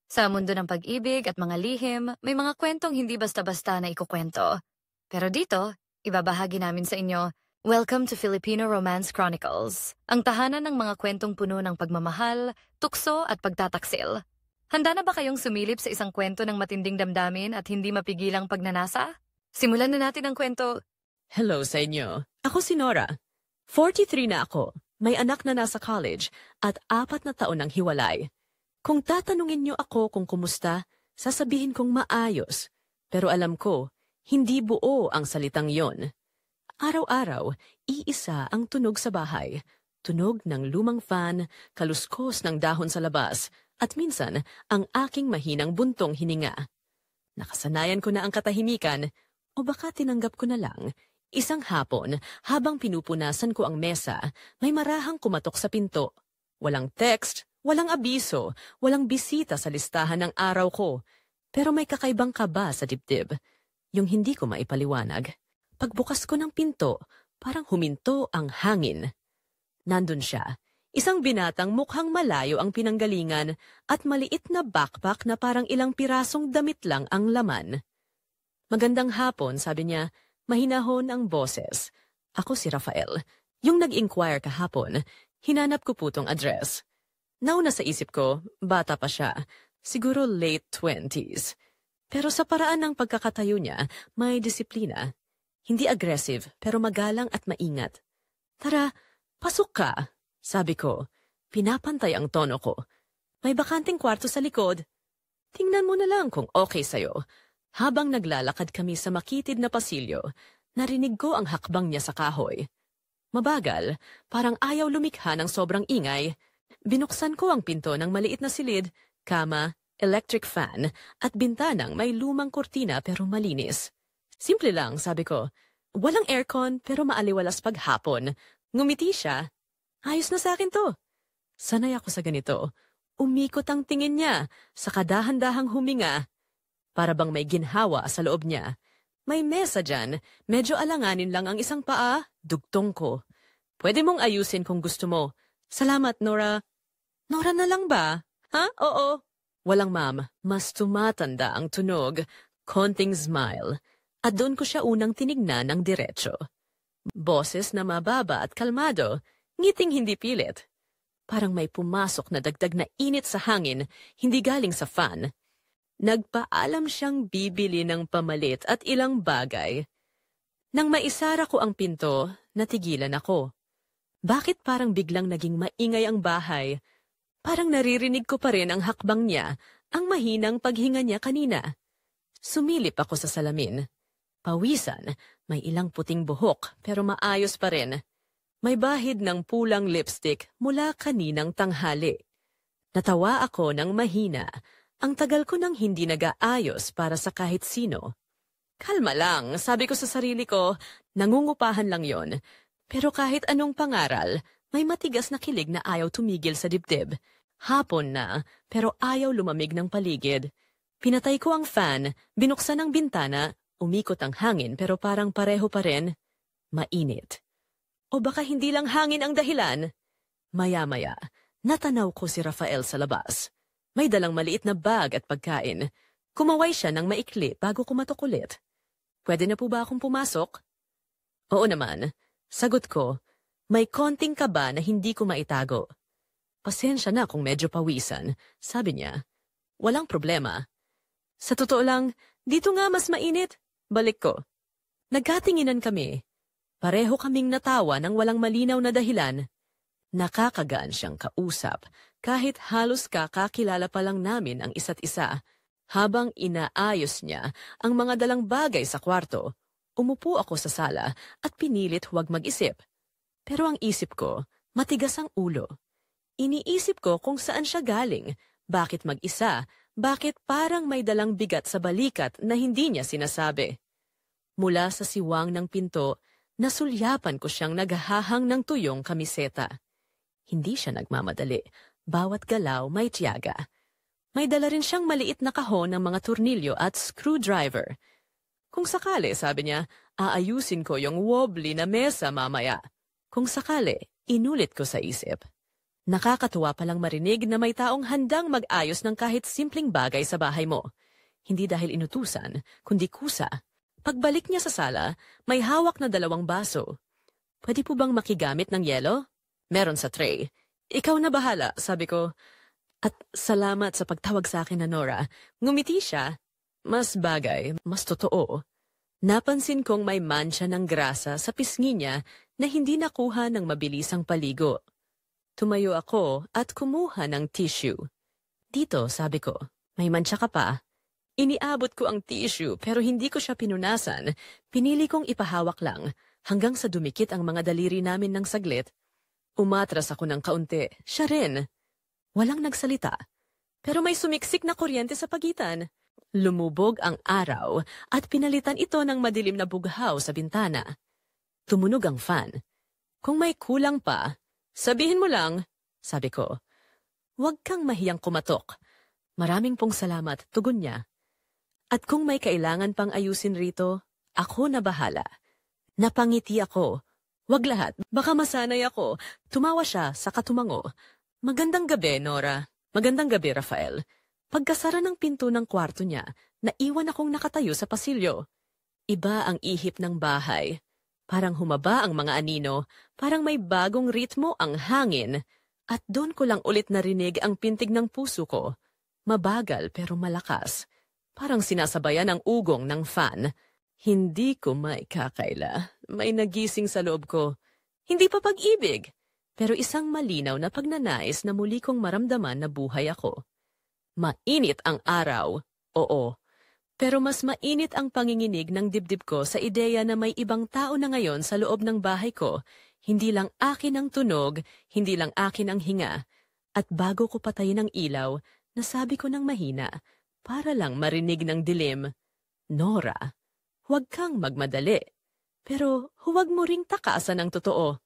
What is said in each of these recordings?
Sa mundo ng pag-ibig at mga lihim, may mga kwentong hindi basta-basta na ikukwento. Pero dito, ibabahagi namin sa inyo, Welcome to Filipino Romance Chronicles, ang tahanan ng mga kwentong puno ng pagmamahal, tukso at pagtataksil. Handa na ba kayong sumilip sa isang kwento ng matinding damdamin at hindi mapigilang pagnanasa? Simulan na natin ang kwento. Hello sa inyo. Ako si Nora. 43 na ako, may anak na nasa college at 4 na taon ang hiwalay. Kung tatanungin niyo ako kung kumusta, sasabihin kong maayos. Pero alam ko, hindi buo ang salitang yon. Araw-araw, iisa ang tunog sa bahay. Tunog ng lumang fan, kaluskos ng dahon sa labas, at minsan ang aking mahinang buntong hininga. Nakasanayan ko na ang katahimikan, o baka tinanggap ko na lang. Isang hapon, habang pinupunasan ko ang mesa, may marahang kumatok sa pinto. Walang text, walang abiso, walang bisita sa listahan ng araw ko. Pero may kakaibang kaba sa dibdib. Yung hindi ko maipaliwanag. Pagbukas ko ng pinto, parang huminto ang hangin. Nandun siya, isang binatang mukhang malayo ang pinanggalingan at maliit na backpack na parang ilang pirasong damit lang ang laman. Magandang hapon, sabi niya, mahinahon ang boses. Ako si Rafael. Yung nag-inquire kahapon, hinanap ko po tong address. Nauna sa isip ko, bata pa siya, siguro late 20s. Pero sa paraan ng pagkakatayo niya, may disiplina. Hindi aggressive, pero magalang at maingat. Tara, pasok ka, sabi ko. Pinapantay ang tono ko. May bakanting kwarto sa likod. Tingnan mo na lang kung okay sa'yo. Habang naglalakad kami sa makitid na pasilyo, narinig ko ang hakbang niya sa kahoy. Mabagal, parang ayaw lumikha ng sobrang ingay. Binuksan ko ang pinto ng maliit na silid, kama, electric fan, at bintanang may lumang kurtina pero malinis. Simple lang, sabi ko. Walang aircon pero maaliwalas paghapon. Ngumiti siya. Ayos na sa akin to. Sanay ako sa ganito. Umikot ang tingin niya, sa kadahan-dahang huminga. Para bang may ginhawa sa loob niya. May mesa dyan, medyo alanganin lang ang isang paa, dugtong ko. Pwede mong ayusin kung gusto mo. Salamat, Nora. Nora na lang ba? Ha? Oo. Walang ma'am, mas tumatanda ang tunog, konting smile, at doon ko siya unang tinignan ng diretso. Boses na mababa at kalmado, ngiting hindi pilit. Parang may pumasok na dagdag na init sa hangin, hindi galing sa fan. Nagpaalam siyang bibili ng pamalit at ilang bagay. Nang maisara ko ang pinto, natigilan ako. Bakit parang biglang naging maingay ang bahay? Parang naririnig ko pa rin ang hakbang niya, ang mahinang paghinga niya kanina. Sumilip ako sa salamin. Pawisan, may ilang puting buhok pero maayos pa rin. May bahid ng pulang lipstick mula kaninang tanghali. Natawa ako ng mahina. Ang tagal ko nang hindi nag-aayos para sa kahit sino. Kalma lang, sabi ko sa sarili ko, nangungupahan lang yon. Pero kahit anong pangaral, may matigas na kilig na ayaw tumigil sa dibdib. Hapon na, pero ayaw lumamig ng paligid. Pinatay ko ang fan, binuksan ang bintana, umikot ang hangin pero parang pareho pa rin. Mainit. O baka hindi lang hangin ang dahilan? Maya-maya, natanaw ko si Rafael sa labas. May dalang maliit na bag at pagkain. Kumaway siya ng maikli bago kumatok ulit. Pwede na po ba akong pumasok? Oo naman. Sagot ko, may konting kaba na hindi ko maitago. Pasensya na kung medyo pawisan, sabi niya. Walang problema. Sa totoo lang, dito nga mas mainit. Balik ko. Nagkatinginan kami. Pareho kaming natawa ng walang malinaw na dahilan. Nakakagaan siyang kausap, kahit halos kakakilala pa lang namin ang isa't isa. Habang inaayos niya ang mga dalang bagay sa kwarto, umupo ako sa sala at pinilit huwag mag-isip. Pero ang isip ko, matigas ang ulo. Iniisip ko kung saan siya galing, bakit mag-isa, bakit parang may dalang bigat sa balikat na hindi niya sinasabi. Mula sa siwang ng pinto, nasulyapan ko siyang naghahang ng tuyong kamiseta. Hindi siya nagmamadali, bawat galaw may tiyaga. May dala rin siyang maliit na kahon ng mga turnilyo at screwdriver. Kung sakali, sabi niya, aayusin ko yung wobbly na mesa mamaya. Kung sakali, inulit ko sa isip. Nakakatuwa palang marinig na may taong handang mag-ayos ng kahit simpleng bagay sa bahay mo. Hindi dahil inutusan, kundi kusa. Pagbalik niya sa sala, may hawak na 2 baso. Pwede po bang makigamit ng yelo? Meron sa tray. Ikaw na bahala, sabi ko. At salamat sa pagtawag sa akin na Nora. Ngumiti siya. Mas bagay, mas totoo. Napansin kong may mancha ng grasa sa pisngi niya na hindi nakuha ng mabilisang paligo. Tumayo ako at kumuha ng tissue. Dito, sabi ko, may mancha ka pa. Iniabot ko ang tissue pero hindi ko siya pinunasan. Pinili kong ipahawak lang hanggang sa dumikit ang mga daliri namin ng saglit. Umatras ako ng kaunti. Siya rin. Walang nagsalita. Pero may sumiksik na kuryente sa pagitan. Lumubog ang araw at pinalitan ito ng madilim na bughaw sa bintana. Tumunog ang fan. Kung may kulang pa, sabihin mo lang, sabi ko. Huwag kang mahiyang kumatok. Maraming pong salamat, tugon niya. At kung may kailangan pang ayusin rito, ako na bahala. Napangiti ako. Wag lahat, baka masanay ako. Tumawa siya sa katumango. Magandang gabi, Nora. Magandang gabi, Rafael. Pagkasara ng pinto ng kwarto niya, naiwan akong nakatayo sa pasilyo. Iba ang ihip ng bahay. Parang humaba ang mga anino, parang may bagong ritmo ang hangin. At doon ko lang ulit narinig ang pintig ng puso ko. Mabagal pero malakas. Parang sinasabayan ang ugong ng fan. Hindi ko maikakaila. May nagising sa loob ko. Hindi pa pag-ibig, pero isang malinaw na pagnanais na muli kong maramdaman na buhay ako. Mainit ang araw, oo. Pero mas mainit ang panginginig ng dibdib ko sa ideya na may ibang tao na ngayon sa loob ng bahay ko. Hindi lang akin ang tunog, hindi lang akin ang hinga. At bago ko patayin ang ilaw, nasabi ko ng mahina, para lang marinig ng dilim, Nora, huwag kang magmadali. Pero huwag mo ring takasan ang totoo.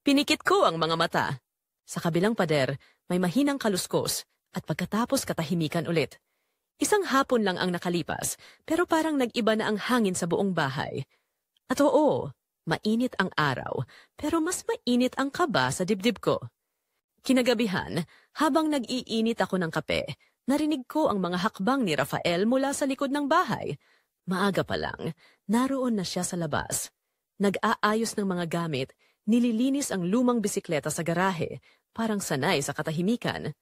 Pinikit ko ang mga mata. Sa kabilang pader, may mahinang kaluskos. At pagkatapos katahimikan ulit. Isang hapon lang ang nakalipas, pero parang nag-iba na ang hangin sa buong bahay. At oo, mainit ang araw, pero mas mainit ang kaba sa dibdib ko. Kinagabihan, habang nag-iinit ako ng kape, narinig ko ang mga hakbang ni Rafael mula sa likod ng bahay. Maaga pa lang, naroon na siya sa labas. Nag-aayos ng mga gamit, nililinis ang lumang bisikleta sa garahe, parang sanay sa katahimikan.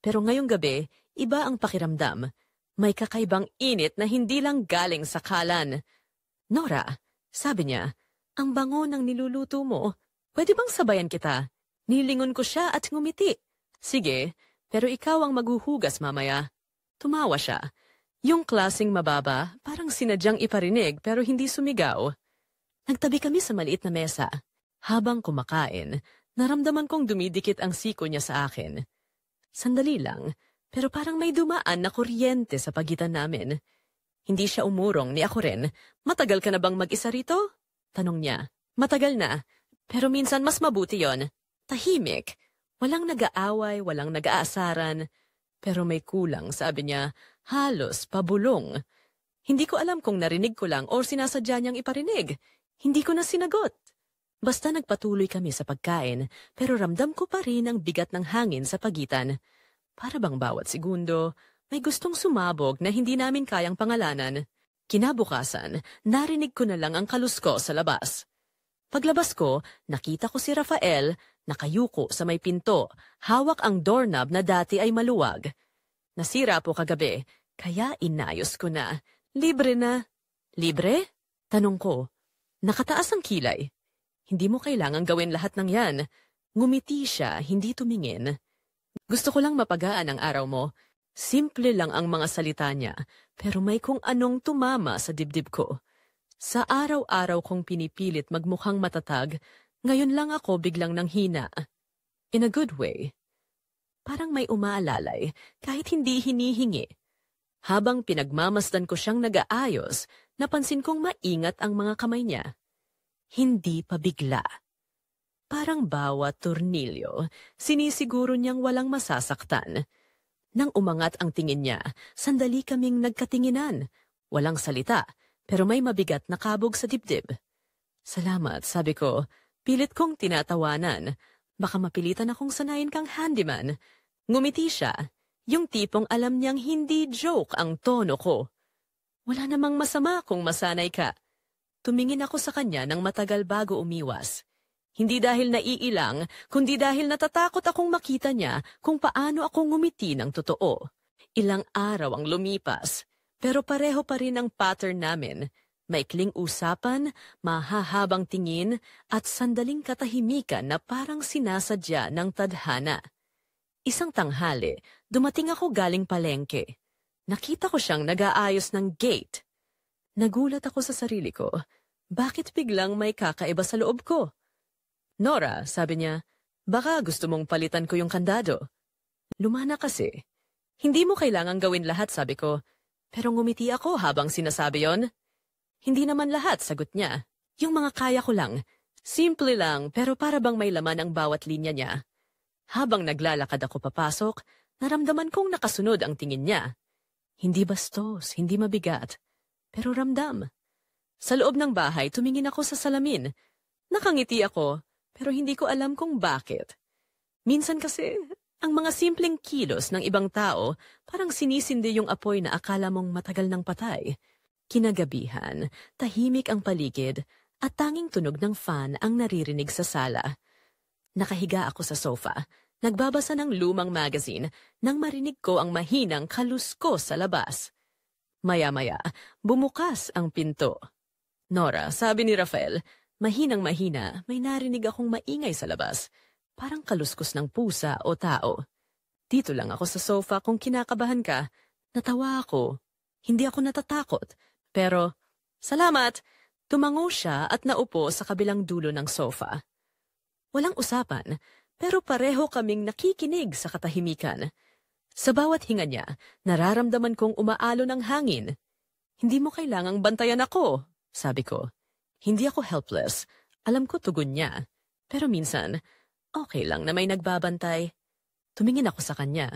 Pero ngayong gabi, iba ang pakiramdam. May kakaibang init na hindi lang galing sa kalan. Nora, sabi niya, ang bango ng niluluto mo. Pwede bang sabayan kita? Nilingon ko siya at ngumiti. Sige, pero ikaw ang maghuhugas mamaya. Tumawa siya. Yung klaseng mababa, parang sinadyang iparinig pero hindi sumigaw. Nagtabi kami sa maliit na mesa. Habang kumakain, naramdaman kong dumidikit ang siko niya sa akin. Sandali lang, pero parang may dumaan na kuryente sa pagitan namin. Hindi siya umurong, ni ako rin. Matagal ka na bang mag-isa rito? Tanong niya. Matagal na, pero minsan mas mabuti yon. Tahimik. Walang nag-aaway, walang nag-aasaran. Pero may kulang, sabi niya, halos pabulong. Hindi ko alam kung narinig ko lang o sinasadya niyang iparinig. Hindi ko na sinagot. Basta nagpatuloy kami sa pagkain, pero ramdam ko pa rin ang bigat ng hangin sa pagitan. Para bang bawat segundo, may gustong sumabog na hindi namin kayang pangalanan. Kinabukasan, narinig ko na lang ang kalusko sa labas. Paglabas ko, nakita ko si Rafael, nakayuko sa may pinto, hawak ang doorknob na dati ay maluwag. Nasira po kagabi, kaya inayos ko na. Libre na. Libre? Tanong ko. Nakataas ang kilay. Hindi mo kailangang gawin lahat ng yan. Ngumiti siya, hindi tumingin. Gusto ko lang mapagaan ang araw mo. Simple lang ang mga salita niya, pero may kung anong tumama sa dibdib ko. Sa araw-araw kong pinipilit magmukhang matatag, ngayon lang ako biglang nanghina. In a good way. Parang may umaalalay, kahit hindi hinihingi. Habang pinagmamasdan ko siyang nag-aayos, napansin kong maingat ang mga kamay niya. Hindi pa bigla. Parang bawat tornilyo, sinisiguro niyang walang masasaktan. Nang umangat ang tingin niya, sandali kaming nagkatinginan. Walang salita, pero may mabigat na kabog sa dibdib. Salamat, sabi ko. Pilit kong tinatawanan. Baka mapilitan akong sanayin kang handyman. Ngumiti siya, yung tipong alam niyang hindi joke ang tono ko. Wala namang masama kung masanay ka. Tumingin ako sa kanya ng matagal bago umiwas. Hindi dahil naiilang, kundi dahil natatakot akong makita niya kung paano ako ngumiti ng totoo. Ilang araw ang lumipas, pero pareho pa rin ang pattern namin. Maikling usapan, mahahabang tingin, at sandaling katahimikan na parang sinasadya ng tadhana. Isang tanghali, dumating ako galing palengke. Nakita ko siyang nag-aayos ng gate. Nagulat ako sa sarili ko. Bakit biglang may kakaiba sa loob ko? Nora, sabi niya, baka gusto mong palitan ko yung kandado. Lumana kasi. Hindi mo kailangang gawin lahat, sabi ko. Pero ngumiti ako habang sinasabi yon. Hindi naman lahat, sagot niya. Yung mga kaya ko lang. Simple lang, pero para bang may laman ang bawat linya niya. Habang naglalakad ako papasok, naramdaman kong nakasunod ang tingin niya. Hindi bastos, hindi mabigat, pero ramdam. Sa loob ng bahay, tumingin ako sa salamin. Nakangiti ako, pero hindi ko alam kung bakit. Minsan kasi, ang mga simpleng kilos ng ibang tao, parang sinisindi yung apoy na akala mong matagal ng patay. Kinagabihan, tahimik ang paligid, at tanging tunog ng fan ang naririnig sa sala. Nakahiga ako sa sofa, nagbabasa ng lumang magazine nang marinig ko ang mahinang kalusko sa labas. Maya-maya, bumukas ang pinto. Nora, sabi ni Rafael, mahinang-mahina, may narinig akong maingay sa labas, parang kaluskos ng pusa o tao. Dito lang ako sa sofa kung kinakabahan ka. Natawa ako. Hindi ako natatakot. Pero, salamat! Tumango siya at naupo sa kabilang dulo ng sofa. Walang usapan, pero pareho kaming nakikinig sa katahimikan. Sa bawat hinga niya, nararamdaman kong umaalo ng hangin. Hindi mo kailangang bantayan ako, sabi ko. Hindi ako helpless. Alam ko tugon niya. Pero minsan, okay lang na may nagbabantay. Tumingin ako sa kanya.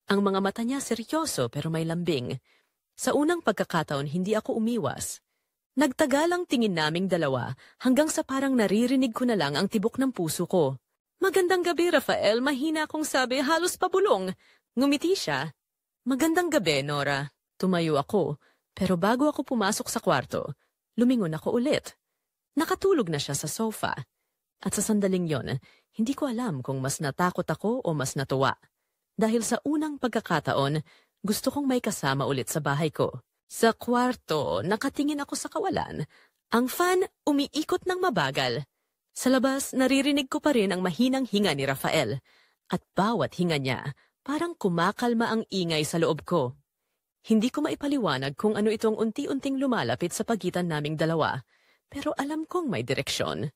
Ang mga mata niya seryoso pero may lambing. Sa unang pagkakataon, hindi ako umiwas. Nagtagal ang tingin naming dalawa hanggang sa parang naririnig ko na lang ang tibok ng puso ko. Magandang gabi, Rafael. Mahina akong sabi, halos pabulong. Ngumiti siya. Magandang gabi, Nora. Tumayo ako, pero bago ako pumasok sa kwarto, lumingon ako ulit. Nakatulog na siya sa sofa. At sa sandaling yon, hindi ko alam kung mas natakot ako o mas natuwa. Dahil sa unang pagkakataon, gusto kong may kasama ulit sa bahay ko. Sa kwarto, nakatingin ako sa kawalan. Ang fan umiikot ng mabagal. Sa labas, naririnig ko pa rin ang mahinang hinga ni Rafael. At bawat hinga niya, parang kumakalma ang ingay sa loob ko. Hindi ko maipaliwanag kung ano itong unti-unting lumalapit sa pagitan naming dalawa. Pero alam kong may direksyon.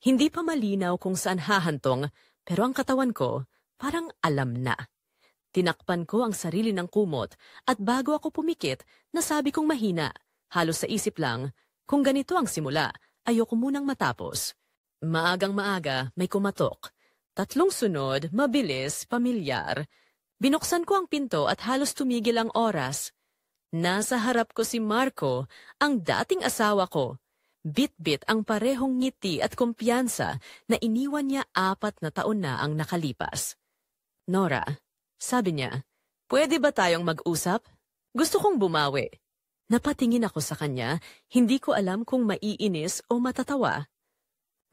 Hindi pa malinaw kung saan hahantong, pero ang katawan ko, parang alam na. Tinakpan ko ang sarili ng kumot at bago ako pumikit, nasabi kong mahina. Halos sa isip lang, kung ganito ang simula, ayoko munang matapos. Maagang maaga, may kumatok. 3 sunod, mabilis, pamilyar. Binuksan ko ang pinto at halos tumigil ang oras. Nasa harap ko si Marco, ang dating asawa ko. Bit-bit ang parehong ngiti at kumpiyansa na iniwan niya 4 na taon na ang nakalipas. Nora, sabi niya, pwede ba tayong mag-usap? Gusto kong bumawi. Napatingin ako sa kanya, hindi ko alam kung maiinis o matatawa.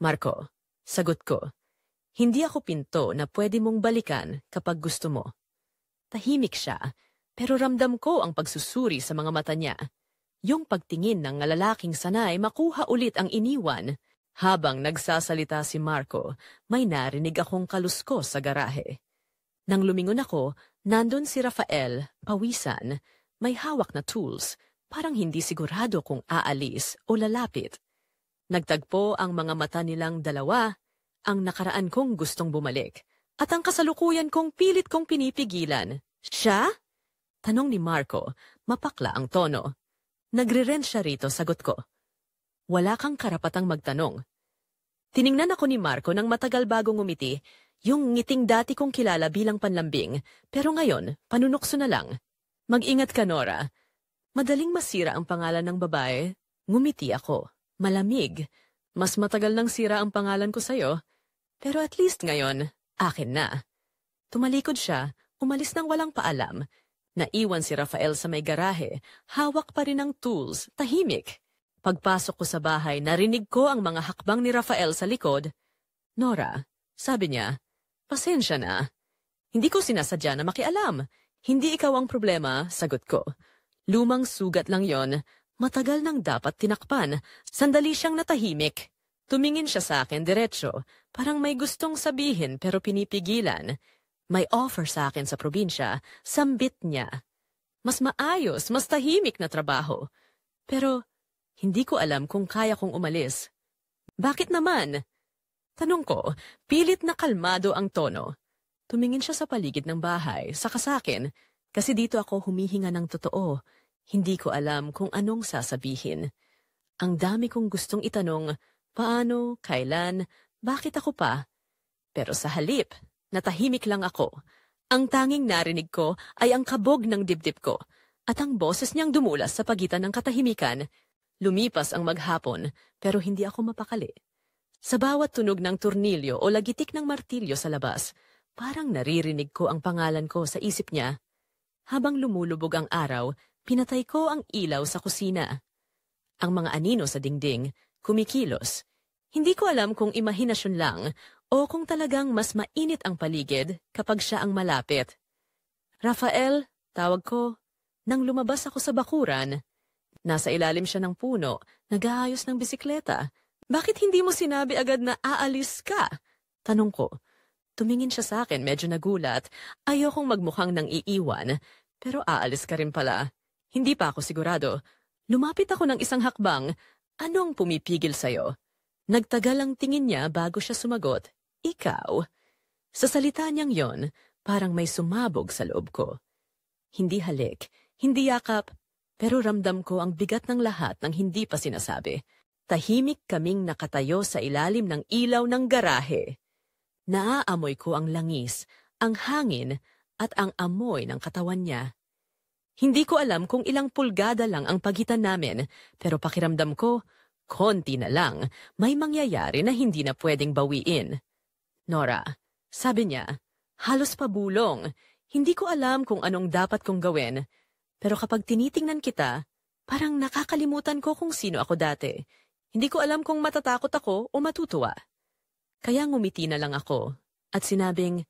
Marco, sagot ko, hindi ako pinto na pwede mong balikan kapag gusto mo. Tahimik siya, pero ramdam ko ang pagsusuri sa mga mata niya. Yung pagtingin ng lalaking sanay makuha ulit ang iniwan. Habang nagsasalita si Marco, may narinig akong kalusko sa garahe. Nang lumingon ako, nandun si Rafael, pawisan, may hawak na tools, parang hindi sigurado kung aalis o lalapit. Nagtagpo ang mga mata nilang dalawa, ang nakaraan kong gustong bumalik, at ang kasalukuyan kong pilit kong pinipigilan. Siya? Tanong ni Marco, mapakla ang tono. Nagre-rent siya rito, sagot ko. Wala kang karapatang magtanong. Tiningnan ako ni Marco nang matagal bago ngumiti, yung ngiting dati kong kilala bilang panlambing, pero ngayon, panunokso na lang. Mag-ingat ka, Nora. Madaling masira ang pangalan ng babae. Ngumiti ako. Malamig. Mas matagal nang sira ang pangalan ko sa'yo. Pero at least ngayon, akin na. Tumalikod siya, umalis nang walang paalam. Naiwan si Rafael sa may garahe, hawak pa rin ang tools, tahimik. Pagpasok ko sa bahay, narinig ko ang mga hakbang ni Rafael sa likod. Nora, sabi niya, pasensya na. Hindi ko sinasadya na makialam. Hindi ikaw ang problema, sagot ko. Lumang sugat lang yon. Matagal nang dapat tinakpan. Sandali siyang natahimik. Tumingin siya sa akin diretsyo. Parang may gustong sabihin pero pinipigilan. May offer sa akin sa probinsya. Sambit niya. Mas maayos, mas tahimik na trabaho. Pero hindi ko alam kung kaya kong umalis. Bakit naman? Tanong ko, pilit na kalmado ang tono. Tumingin siya sa paligid ng bahay, saka sa akin, kasi dito ako humihinga ng totoo. Hindi ko alam kung anong sasabihin. Ang dami kong gustong itanong, paano, kailan, bakit ako pa? Pero sa halip, natahimik lang ako. Ang tanging narinig ko ay ang kabog ng dibdib ko, at ang boses niyang dumulas sa pagitan ng katahimikan. Lumipas ang maghapon, pero hindi ako mapakali. Sa bawat tunog ng turnilyo o lagitik ng martilyo sa labas, parang naririnig ko ang pangalan ko sa isip niya. Habang lumulubog ang araw, pinatay ko ang ilaw sa kusina. Ang mga anino sa dingding, kumikilos. Hindi ko alam kung imahinasyon lang o kung talagang mas mainit ang paligid kapag siya ang malapit. Rafael, tawag ko. Nang lumabas ako sa bakuran, nasa ilalim siya ng puno, nag-aayos ng bisikleta. Bakit hindi mo sinabi agad na aalis ka? Tanong ko. Tumingin siya sa akin, medyo nagulat. Ayokong magmukhang nang iiwan, pero aalis ka rin pala. Hindi pa ako sigurado. Lumapit ako ng isang hakbang. Anong pumipigil sa'yo? Nagtagal ang tingin niya bago siya sumagot. Ikaw. Sa salita niyang yon, parang may sumabog sa loob ko. Hindi halik, hindi yakap, pero ramdam ko ang bigat ng lahat ng hindi pa sinasabi. Tahimik kaming nakatayo sa ilalim ng ilaw ng garahe. Naaamoy ko ang langis, ang hangin, at ang amoy ng katawan niya. Hindi ko alam kung ilang pulgada lang ang pagitan namin, pero pakiramdam ko, konti na lang, may mangyayari na hindi na pwedeng bawiin. Nora, sabi niya, halos pabulong. Hindi ko alam kung anong dapat kong gawin, pero kapag tinitingnan kita, parang nakakalimutan ko kung sino ako dati. Hindi ko alam kung matatakot ako o matutuwa. Kaya ngumiti na lang ako at sinabing,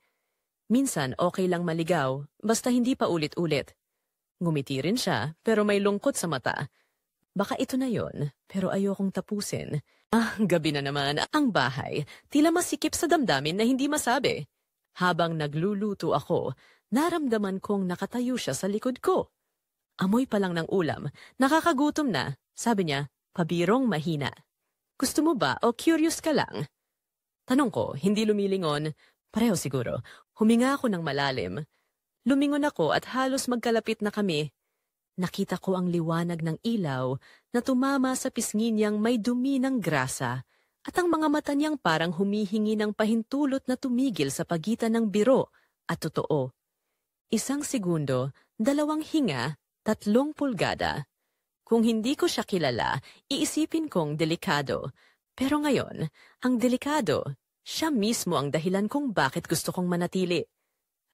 minsan okay lang maligaw, basta hindi pa ulit-ulit. Ngumiti rin siya, pero may lungkot sa mata. Baka ito na yon, pero ayokong tapusin. Gabi na naman, ang bahay, tila masikip sa damdamin na hindi masabi. Habang nagluluto ako, naramdaman kong nakatayo siya sa likod ko. Amoy pa lang ng ulam, nakakagutom na, sabi niya, pabirong mahina. Gusto mo ba o curious ka lang? Tanong ko, hindi lumilingon, pareho siguro. Huminga ako ng malalim. Lumingon ako at halos magkalapit na kami. Nakita ko ang liwanag ng ilaw na tumama sa pisngi niyang may dumi ng grasa at ang mga mata niyang parang humihingi ng pahintulot na tumigil sa pagitan ng biro at totoo. 1 segundo, 2 hinga, 3 pulgada. Kung hindi ko siya kilala, iisipin kong delikado. Pero ngayon, ang delikado, siya mismo ang dahilan kung bakit gusto kong manatili.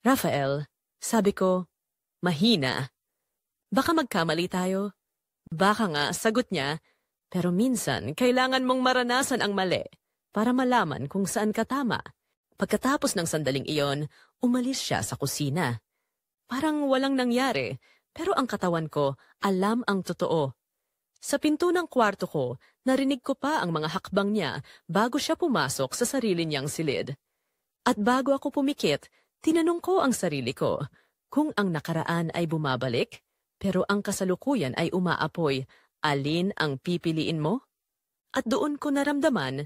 Rafael, sabi ko, mahina. Baka magkamali tayo. Baka nga, sagot niya, pero minsan kailangan mong maranasan ang mali para malaman kung saan ka tama. Pagkatapos ng sandaling iyon, umalis siya sa kusina. Parang walang nangyari, pero ang katawan ko alam ang totoo. Sa pinto ng kwarto ko, narinig ko pa ang mga hakbang niya bago siya pumasok sa sarili niyang silid. At bago ako pumikit, tinanong ko ang sarili ko kung ang nakaraan ay bumabalik, pero ang kasalukuyan ay umaapoy, alin ang pipiliin mo? At doon ko naramdaman,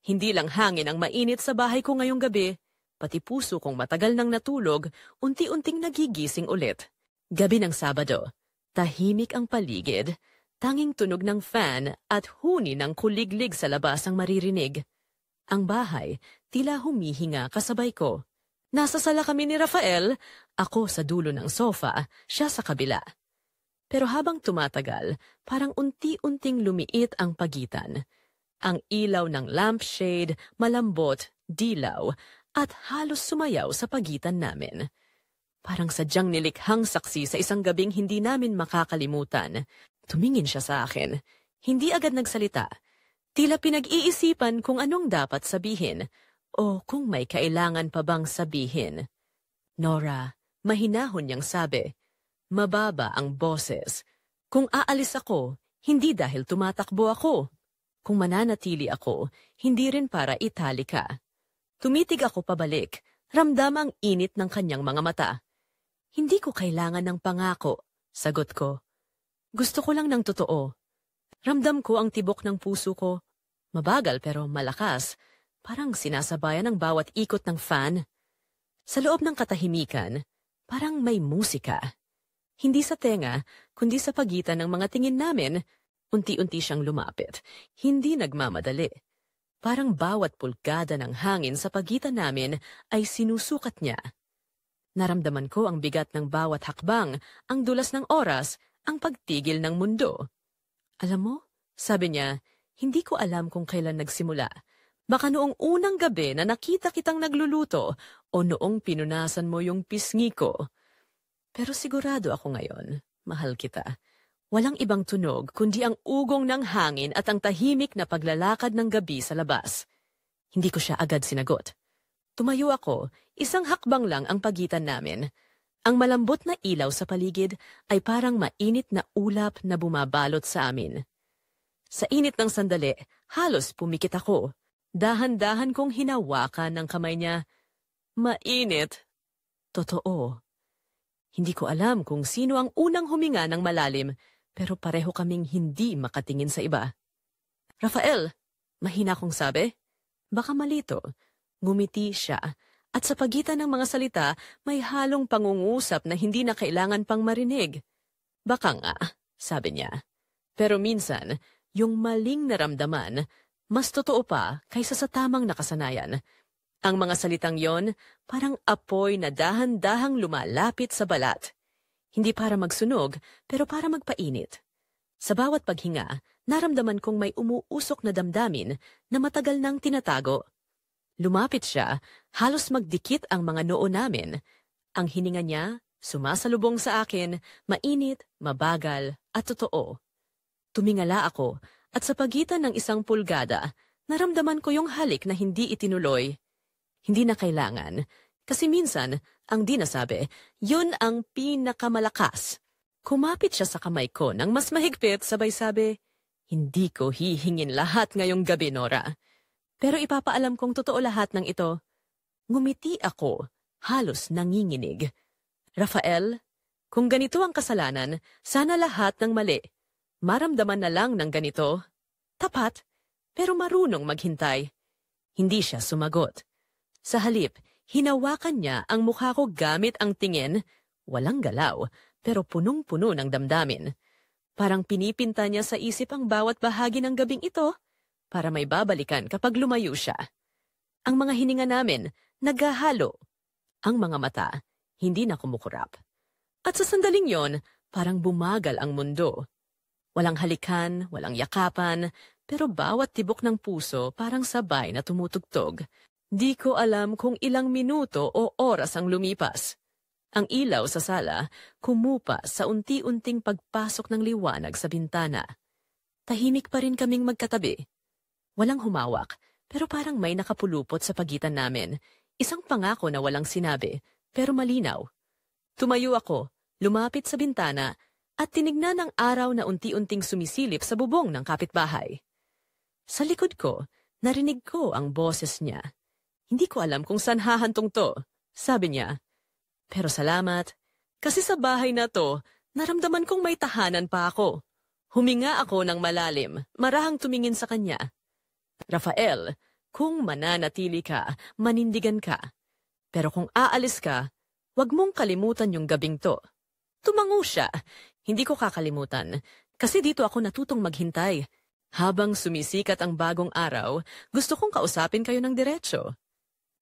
hindi lang hangin ang mainit sa bahay ko ngayong gabi, pati puso kong matagal nang natulog, unti-unting nagigising ulit. Gabi ng Sabado, tahimik ang paligid, tanging tunog ng fan at huni ng kuliglig sa labas ang maririnig. Ang bahay, tila humihinga kasabay ko. Nasa sala kami ni Rafael, ako sa dulo ng sofa, siya sa kabila. Pero habang tumatagal, parang unti-unting lumiit ang pagitan. Ang ilaw ng lampshade, malambot, dilaw, at halos sumayaw sa pagitan namin. Parang sadyang nilikhang saksi sa isang gabing hindi namin makakalimutan. Tumingin siya sa akin. Hindi agad nagsalita. Tila pinag-iisipan kung anong dapat sabihin o kung may kailangan pa bang sabihin. Nora, mahinahon niyang sabi. Mababa ang boses. Kung aalis ako, hindi dahil tumatakbo ako. Kung mananatili ako, hindi rin para itali ka. Tumitig ako pabalik, ramdam ang init ng kanyang mga mata. Hindi ko kailangan ng pangako, sagot ko. Gusto ko lang ng totoo. Ramdam ko ang tibok ng puso ko. Mabagal pero malakas, parang sinasabayan ng bawat ikot ng fan. Sa loob ng katahimikan, parang may musika. Hindi sa tenga, kundi sa pagitan ng mga tingin namin, unti-unti siyang lumapit. Hindi nagmamadali. Parang bawat pulgada ng hangin sa pagitan namin ay sinusukat niya. Naramdaman ko ang bigat ng bawat hakbang, ang dulas ng oras, ang pagtigil ng mundo. Alam mo, sabi niya, hindi ko alam kung kailan nagsimula. Baka noong unang gabi na nakita kitang nagluluto o noong pinunasan mo yung pisngi ko. Pero sigurado ako ngayon, mahal kita. Walang ibang tunog kundi ang ugong ng hangin at ang tahimik na paglalakad ng gabi sa labas. Hindi ko siya agad sinagot. Tumayo ako, isang hakbang lang ang pagitan namin. Ang malambot na ilaw sa paligid ay parang mainit na ulap na bumabalot sa amin. Sa init ng sandali, halos pumikit ako. Dahan-dahan kong hinawakan ng kamay niya. Mainit. Totoo. Hindi ko alam kung sino ang unang huminga ng malalim, pero pareho kaming hindi makatingin sa iba. Rafael, mahina kong sabi. Baka malito. Ngumiti siya, at sa pagitan ng mga salita, may halong pangungusap na hindi na kailangan pang marinig. Baka nga, sabi niya. Pero minsan, yung maling naramdaman, mas totoo pa kaysa sa tamang nakasanayan. Ang mga salitang yon, parang apoy na dahan-dahang lumalapit sa balat. Hindi para magsunog, pero para magpainit. Sa bawat paghinga, naramdaman kong may umuusok na damdamin na matagal nang tinatago. Lumapit siya, halos magdikit ang mga noo namin. Ang hininga niya, sumasalubong sa akin, mainit, mabagal, at totoo. Tumingala ako, at sa pagitan ng 1 pulgada, naramdaman ko yung halik na hindi itinuloy. Hindi na kailangan, kasi minsan, ang di nasabi, yun ang pinakamalakas. Kumapit siya sa kamay ko nang mas mahigpit, sabay sabi, hindi ko hihingin lahat ngayong gabi, Nora. Pero ipapaalam kong totoo lahat ng ito. Ngumiti ako, halos nanginginig. Rafael, kung ganito ang kasalanan, sana lahat ng mali. Maramdaman na lang ng ganito. Tapat, pero marunong maghintay. Hindi siya sumagot. Sa halip, hinawakan niya ang mukha ko gamit ang tingin, walang galaw, pero punong-puno ng damdamin. Parang pinipinta niya sa isip ang bawat bahagi ng gabing ito para may babalikan kapag lumayo siya. Ang mga hininga namin, naghahalo. Ang mga mata, hindi na kumukurap. At sa sandaling yon, parang bumagal ang mundo. Walang halikan, walang yakapan, pero bawat tibok ng puso parang sabay na tumutugtog. Di ko alam kung ilang minuto o oras ang lumipas. Ang ilaw sa sala kumupa sa unti-unting pagpasok ng liwanag sa bintana. Tahimik pa rin kaming magkatabi. Walang humawak, pero parang may nakapulupot sa pagitan namin. Isang pangako na walang sinabi, pero malinaw. Tumayo ako, lumapit sa bintana, at tinignan ang araw na unti-unting sumisilip sa bubong ng kapitbahay. Sa likod ko, narinig ko ang boses niya. Hindi ko alam kung saan hahantong to, sabi niya. Pero salamat, kasi sa bahay na to, naramdaman kong may tahanan pa ako. Huminga ako ng malalim, marahang tumingin sa kanya. Rafael, kung mananatili ka, manindigan ka. Pero kung aalis ka, wag mong kalimutan yung gabing to. Tumango siya. Hindi ko kakalimutan, kasi dito ako natutong maghintay. Habang sumisikat ang bagong araw, gusto kong kausapin kayo ng diretso.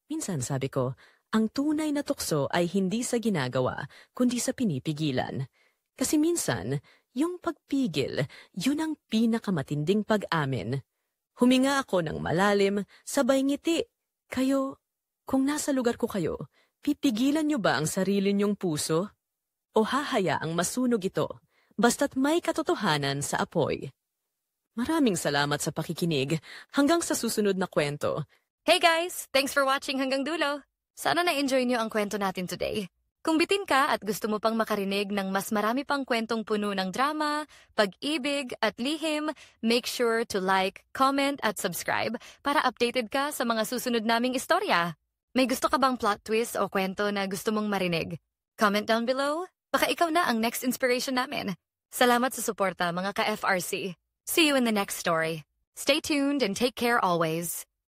Minsan sabi ko, ang tunay na tukso ay hindi sa ginagawa, kundi sa pinipigilan. Kasi minsan, yung pagpigil, yun ang pinakamatinding pag-amin. Huminga ako ng malalim, sabay ngiti. Kayo, kung nasa lugar ko kayo, pipigilan niyo ba ang sarili niyong puso? O hahayaang masunog ito, basta't may katotohanan sa apoy? Maraming salamat sa pakikinig. Hanggang sa susunod na kwento. Hey guys! Thanks for watching hanggang dulo. Sana na-enjoy niyo ang kwento natin today. Kung bitin ka at gusto mo pang makarinig ng mas marami pang kwentong puno ng drama, pag-ibig at lihim, make sure to like, comment at subscribe para updated ka sa mga susunod naming istorya. May gusto ka bang plot twist o kwento na gusto mong marinig? Comment down below. Baka ikaw na ang next inspiration namin. Salamat sa suporta mga ka-FRC. See you in the next story. Stay tuned and take care always.